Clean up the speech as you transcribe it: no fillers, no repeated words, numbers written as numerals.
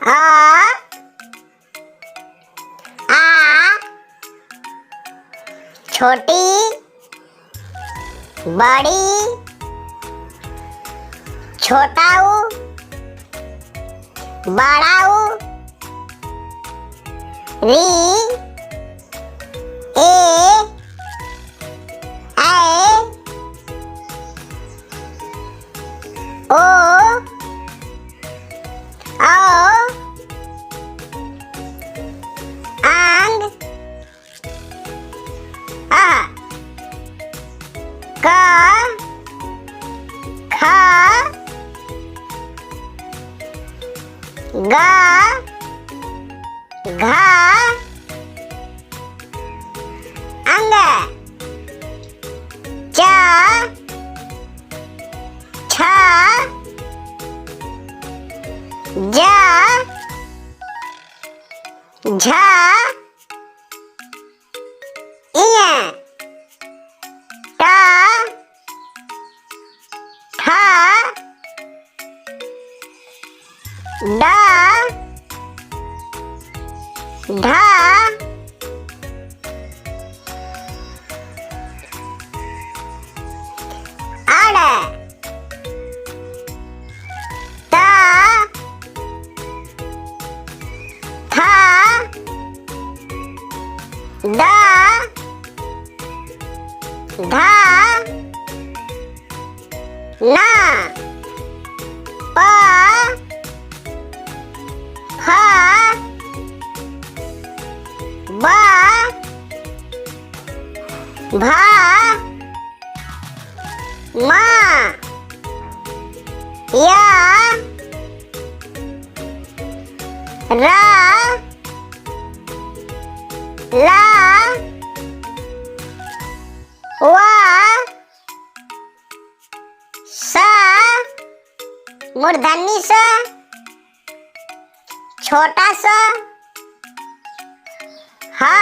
आ छोटी बड़ी छोटा ऊ बड़ा ऊ री ए ओ आओ आंग आ का खा गा घा अंग चा छा जा झा इया टा ठा डा ढा अड़ ता था दा धा ना पा फा बा भा मा या रा ला वा सा मूर्धन्य स छोटा सा हा